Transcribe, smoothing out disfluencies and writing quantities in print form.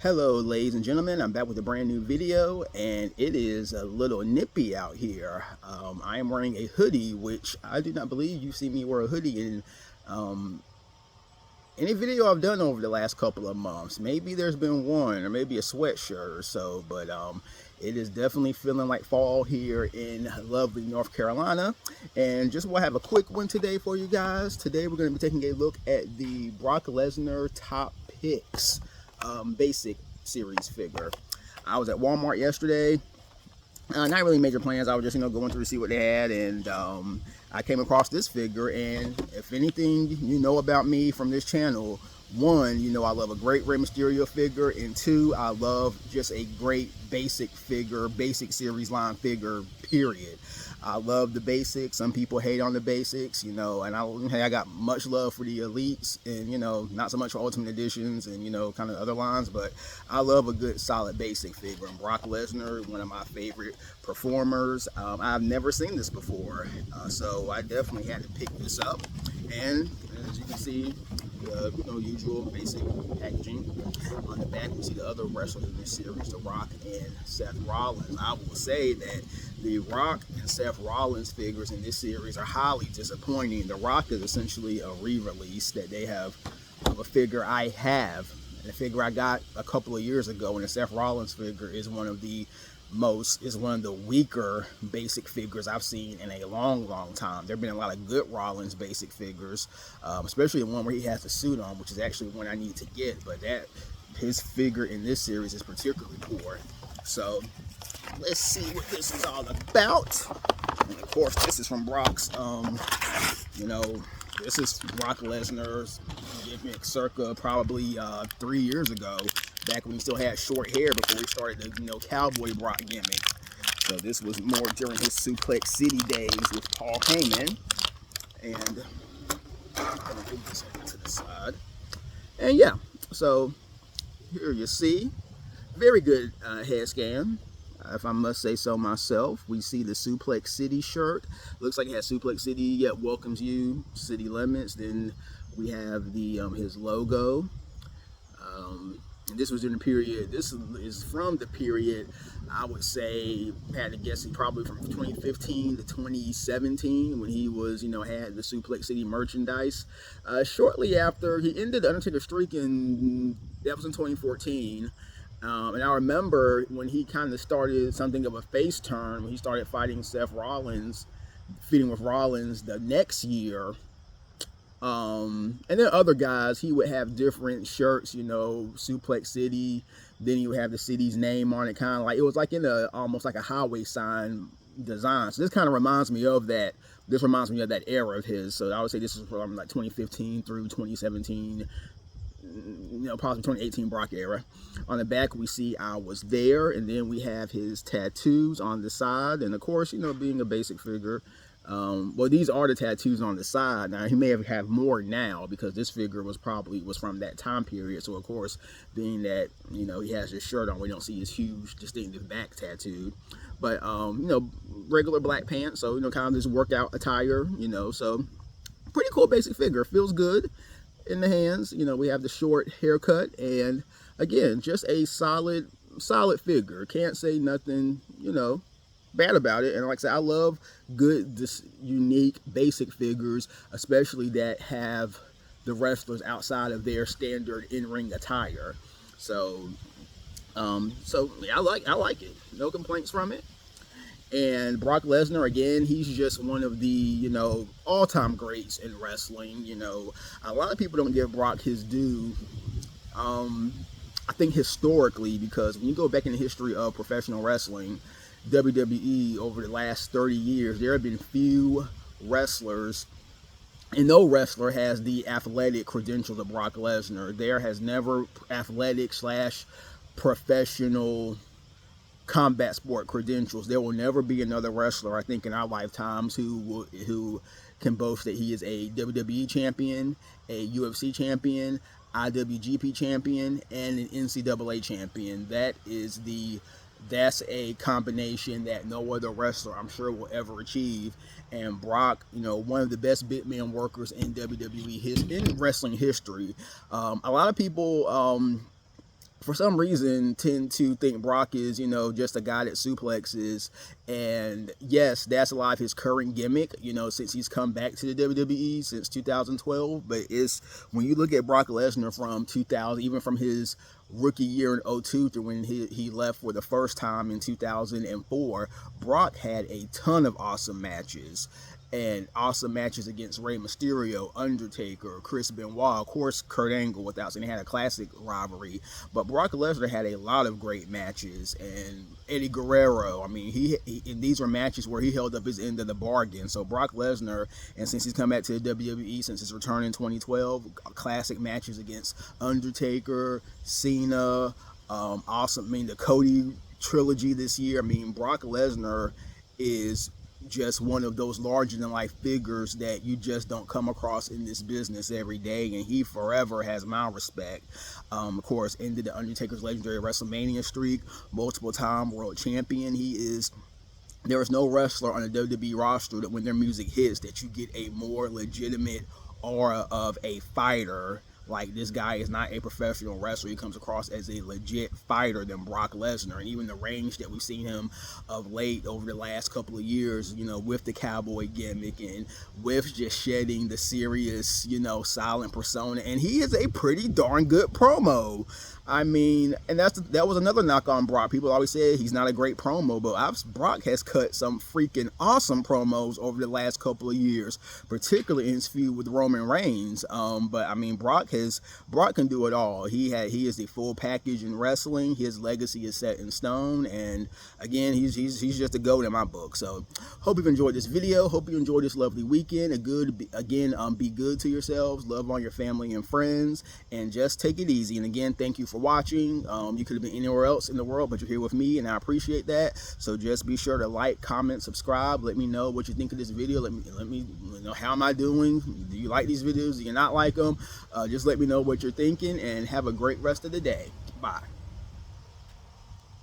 Hello ladies and gentlemen, I'm back with a brand new video and it is a little nippy out here. I am wearing a hoodie, which I do not believe you've seen me wear a hoodie in any video I've done over the last couple of months. Maybe there's been one or maybe a sweatshirt or so, but it is definitely feeling like fall here in lovely North Carolina. And just want to have a quick one today for you guys. Today we're going to be taking a look at the Brock Lesnar top picks basic series figure. I was at Walmart yesterday. Not really major plans. I was just going through to see what they had, and I came across this figure. And if anything you know about me from this channel, one, I love a great Rey Mysterio figure, and two, I love just a great basic figure, basic series line figure, period. I love the basics. Some people hate on the basics, and I got much love for the elites, and not so much for Ultimate Editions and kind of other lines, but I love a good solid basic figure. And Brock Lesnar, one of my favorite performers. I've never seen this before, so I definitely had to pick this up. And as you can see, the usual basic packaging. On the back, we see the other wrestlers in this series, The Rock and Seth Rollins. I will say that the Rock and Seth Rollins figures in this series are highly disappointing. The Rock is essentially a re-release that they have of a figure I have, and a figure I got a couple of years ago, and the Seth Rollins figure is one of the weaker basic figures I've seen in a long time. There have been a lot of good Rollins basic figures, especially the one where he has the suit on, which is actually one I need to get, but his figure in this series is particularly poor. So let's see what this is all about. And of course, this is from Brock's, this is Brock Lesnar's gimmick circa probably 3 years ago, back when he still had short hair before he started the Cowboy Brock gimmick. So this was more during his Suplex City days with Paul Heyman. And I'm gonna move this over to the side. And yeah, so here you see, very good head scan, if I must say so myself. We see the Suplex City shirt. Looks like it has Suplex City, yet welcomes you, city limits. Then we have the his logo. And this was during the period, this is from the period, I would say, had to guess, probably from 2015 to 2017, when he was, had the Suplex City merchandise. Shortly after, he ended the Undertaker streak, that was in 2014. And I remember when he kind of started something of a face turn, when he started fighting Seth Rollins, feuding with Rollins the next year. And then other guys, he would have different shirts, Suplex City. Then he would have the city's name on it, kind of like, it was like in almost like a highway sign design. So this kind of reminds me of that. This reminds me of that era of his. So I would say this is from like 2015 through 2017, possibly 2018 Brock era. On the back, we see I was there, and then we have his tattoos on the side, and of course, being a basic figure. Well, these are the tattoos on the side. Now, he may have more now, because this figure was from that time period. So, of course, being that, he has his shirt on, we don't see his huge, distinctive back tattooed. But, regular black pants. So, kind of this workout attire, so pretty cool basic figure. Feels good in the hands. We have the short haircut, and again, just a solid figure. Can't say nothing, bad about it. And like I said, I love good, unique basic figures, especially that have the wrestlers outside of their standard in-ring attire. So yeah, I like it. No complaints from it. And Brock Lesnar, again, he's just one of the, all-time greats in wrestling. A lot of people don't give Brock his due, I think historically, because when you go back in the history of professional wrestling, WWE, over the last 30 years, there have been few wrestlers, and no wrestler has the athletic credentials of Brock Lesnar. There has never athletic / professional combat sport credentials. There will never be another wrestler, I think, in our lifetimes who can boast that he is a WWE champion, a UFC champion, IWGP champion, and an NCAA champion. That's a combination that no other wrestler, I'm sure, will ever achieve. And Brock, one of the best big man workers in WWE in wrestling history. A lot of people for some reason tend to think Brock is, you know, just a guy that suplexes. And yes, that's a lot of his current gimmick, you know, since he's come back to the WWE since 2012. But it's, when you look at Brock Lesnar from 2000, even from his rookie year in 2002 to when he left for the first time in 2004, Brock had a ton of awesome matches. And awesome matches against Rey Mysterio, Undertaker, Chris Benoit, of course Kurt Angle, without saying, they had a classic rivalry. But Brock Lesnar had a lot of great matches, and Eddie Guerrero. I mean, and these were matches where he held up his end of the bargain. So Brock Lesnar, and since he's come back to the WWE since his return in 2012, classic matches against Undertaker, Cena, awesome. I mean, the Cody trilogy this year. I mean, Brock Lesnar is just one of those larger than life figures that you just don't come across in this business every day, and he forever has my respect. Of course, ended the Undertaker's legendary WrestleMania streak, multiple time world champion. There is no wrestler on the WWE roster that when their music hits that you get a more legitimate aura of a fighter. Like, this guy is not a professional wrestler. He comes across as a legit fighter than Brock Lesnar. And even the range that we've seen him of late over the last couple of years, you know, with the cowboy gimmick and with just shedding the serious, you know, silent persona. And he is a pretty darn good promo. I mean, and that was another knock on Brock. People always say he's not a great promo, but Brock has cut some freaking awesome promos over the last couple of years, particularly in his feud with Roman Reigns. But I mean, Brock can do it all. He is the full package in wrestling. His legacy is set in stone, and again, he's just a GOAT in my book. So, hope you've enjoyed this video. Hope you enjoyed this lovely weekend. Be good to yourselves, love on your family and friends, and just take it easy. And again, thank you for watching. You could have been anywhere else in the world, but you're here with me, and I appreciate that. So just be sure to like, comment, subscribe. Let me know what you think of this video. Let me know, how am I doing? Do you like these videos? Do you not like them? Just let me know what you're thinking, and have a great rest of the day. Bye.